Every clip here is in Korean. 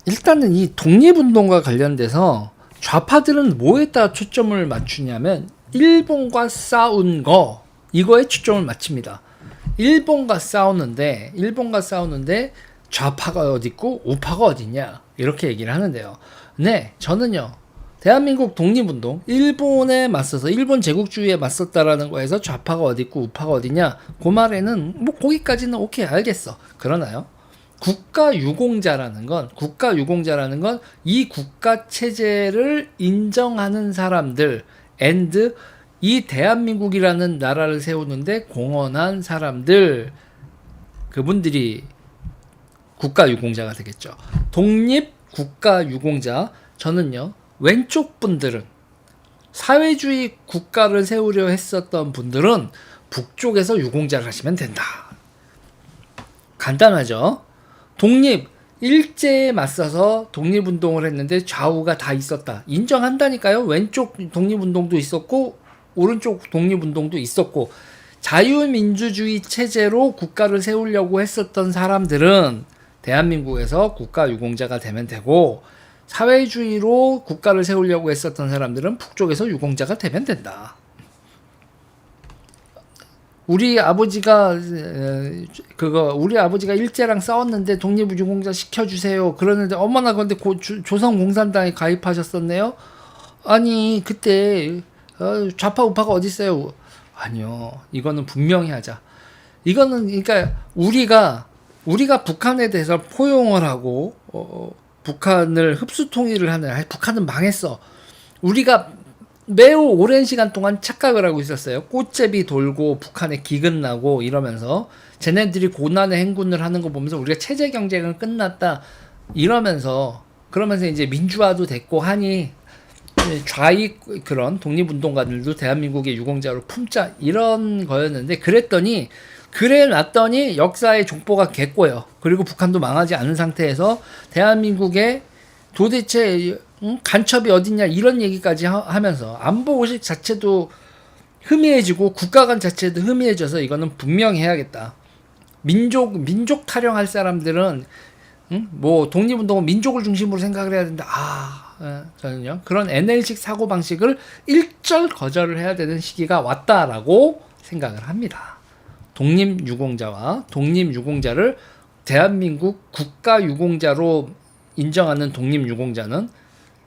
일단은 이 독립운동과 관련돼서 좌파들은 뭐에다 초점을 맞추냐면 일본과 싸운 거, 이거에 초점을 맞춥니다. 일본과 싸우는데 좌파가 어디 있고 우파가 어디냐 이렇게 얘기를 하는데요. 네, 저는요 대한민국 독립운동, 일본에 맞서서 일본 제국주의에 맞섰다라는 거에서 좌파가 어디 있고 우파가 어디냐 그 말에는 뭐 거기까지는 오케이 알겠어. 그러나요? 국가유공자라는 건 이 국가 체제를 인정하는 사람들 and 이 대한민국이라는 나라를 세우는데 공헌한 사람들, 그분들이 국가유공자가 되겠죠. 독립 국가유공자, 저는요 왼쪽 분들은, 사회주의 국가를 세우려 했었던 분들은 북쪽에서 유공자를 하시면 된다. 간단하죠. 독립 일제에 맞서서 독립운동을 했는데 좌우가 다 있었다. 인정한다니까요. 왼쪽 독립운동도 있었고 오른쪽 독립운동도 있었고, 자유민주주의 체제로 국가를 세우려고 했었던 사람들은 대한민국에서 국가유공자가 되면 되고, 사회주의로 국가를 세우려고 했었던 사람들은 북쪽에서 유공자가 되면 된다. 우리 아버지가 일제랑 싸웠는데 독립유공자 시켜주세요. 그러는데 어머나 근데 조선공산당에 가입하셨었네요. 아니 그때 좌파 우파가 어디 있어요? 아니요. 이거는 분명히 하자. 이거는 그러니까 우리가 북한에 대해서 포용을 하고 북한을 흡수 통일을 하는, 북한은 망했어. 우리가 매우 오랜 시간 동안 착각을 하고 있었어요. 꽃제비 돌고 북한에 기근 나고 이러면서 쟤네들이 고난의 행군을 하는 거 보면서 우리가 체제 경쟁은 끝났다 그러면서 이제 민주화도 됐고 하니 좌익 그런 독립운동가들도 대한민국의 유공자로 품자 이런 거였는데, 그래 놨더니 역사의 족보가 겠고요. 그리고 북한도 망하지 않은 상태에서 대한민국의 도대체 간첩이 어딨냐 이런 얘기까지 하면서 안보 의식 자체도 희미해지고 국가관 자체도 희미해져서 이거는 분명히 해야겠다. 민족 타령할 사람들은 뭐 독립운동은 민족을 중심으로 생각을 해야 된다. 저는요 그런 NL식 사고 방식을 일절 거절을 해야 되는 시기가 왔다라고 생각을 합니다. 독립유공자를 대한민국 국가유공자로 인정하는 독립유공자는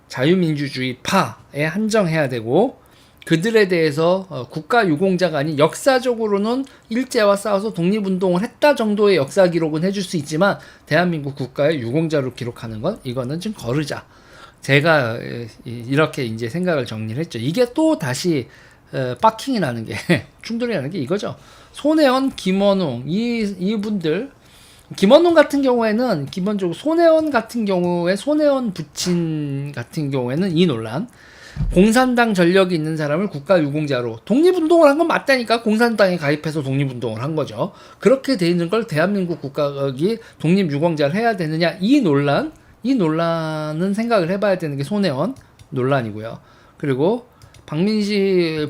자유민주주의 파에 한정해야 되고, 그들에 대해서 국가유공자가 아닌, 역사적으로는 일제와 싸워서 독립운동을 했다 정도의 역사 기록은 해줄 수 있지만 대한민국 국가의 유공자로 기록하는 건 이거는 좀 거르자. 제가 이렇게 이제 생각을 정리를 했죠. 이게 또 다시 빡킹이 나는 게 충돌이 나는 게 이거죠. 손혜원, 김원웅 이분들, 김원웅 같은 경우에는 기본적으로 손혜원 부친 같은 경우에는 이 논란, 공산당 전력이 있는 사람을 국가유공자로 독립운동을 한 건 맞다니까. 공산당에 가입해서 독립운동을 한 거죠. 그렇게 돼 있는 걸 대한민국 국가가 독립유공자를 해야 되느냐, 이 논란은 생각을 해봐야 되는 게 손혜원 논란이고요. 그리고 박민시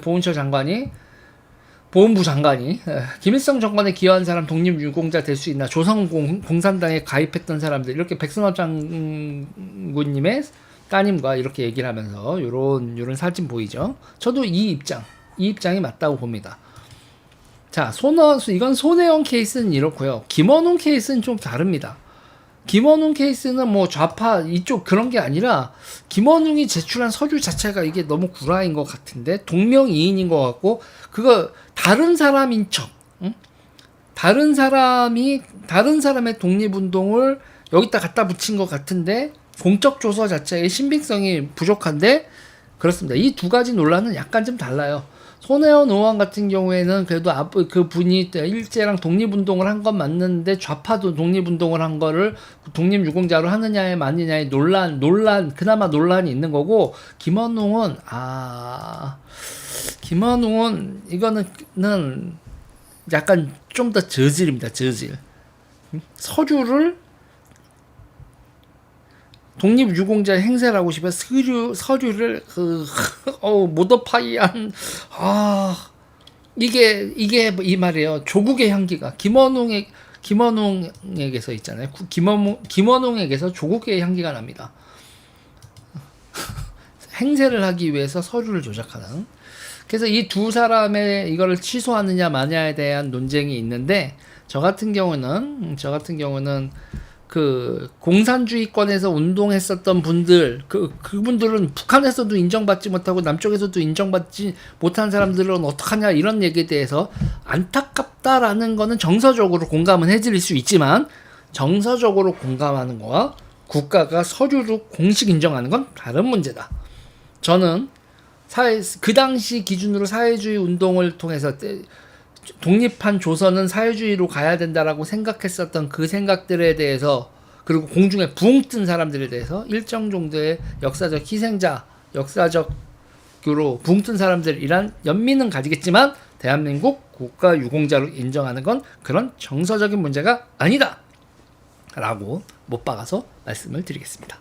보훈부 장관이 김일성 정권에 기여한 사람 독립유공자 될 수 있나, 조선공산당에 가입했던 사람들, 이렇게 백승엽 장군님의 따님과 이렇게 얘기를 하면서 요런 사진 보이죠. 저도 이 입장이 맞다고 봅니다. 자, 이건 손혜원 케이스는 이렇고요. 김원웅 케이스는 좀 다릅니다. 김원웅 케이스는 뭐 좌파 이쪽 그런 게 아니라, 김원웅이 제출한 서류 자체가 이게 너무 구라인 것 같은데, 동명이인인 것 같고, 그거 다른 사람인 척, 다른 사람의 독립운동을 여기다 갖다 붙인 것 같은데 공적 조서 자체의 신빙성이 부족한데, 그렇습니다. 이 두 가지 논란은 약간 좀 달라요. 손혜원 의원 같은 경우에는 그래도 그 분이 일제랑 독립운동을 한 건 맞는데 좌파도 독립운동을 한 거를 독립유공자로 하느냐에 맞느냐의 그나마 논란이 있는 거고, 김원웅은 이거는 약간 좀 더 저질입니다. 서류를 독립유공자 행세를 하고 싶어 서류를 모더파이한, 이게 이 말이에요. 조국의 향기가, 김원웅에게서 있잖아요. 김원웅에게서 조국계의 향기가 납니다. 행세를 하기 위해서 서류를 조작하는. 그래서 이 두 사람의 이거를 취소하느냐 마냐에 대한 논쟁이 있는데 저 같은 경우는 그 공산주의권에서 운동했었던 분들 그분들은 북한에서도 인정받지 못하고 남쪽에서도 인정받지 못한 사람들은 어떡하냐 이런 얘기에 대해서 안타깝다라는 거는 정서적으로 공감은 해드릴 수 있지만 정서적으로 공감하는 거와 국가가 서류로 공식 인정하는 건 다른 문제다. 저는 그 당시 기준으로 사회주의 운동을 통해서 독립한 조선은 사회주의로 가야 된다라고 생각했었던 그 생각들에 대해서 그리고 공중에 붕 뜬 사람들에 대해서 일정 정도의 역사적 희생자, 역사적으로 붕 뜬 사람들이란 연민은 가지겠지만 대한민국 국가 유공자로 인정하는 건 그런 정서적인 문제가 아니다 라고 못 박아서 말씀을 드리겠습니다.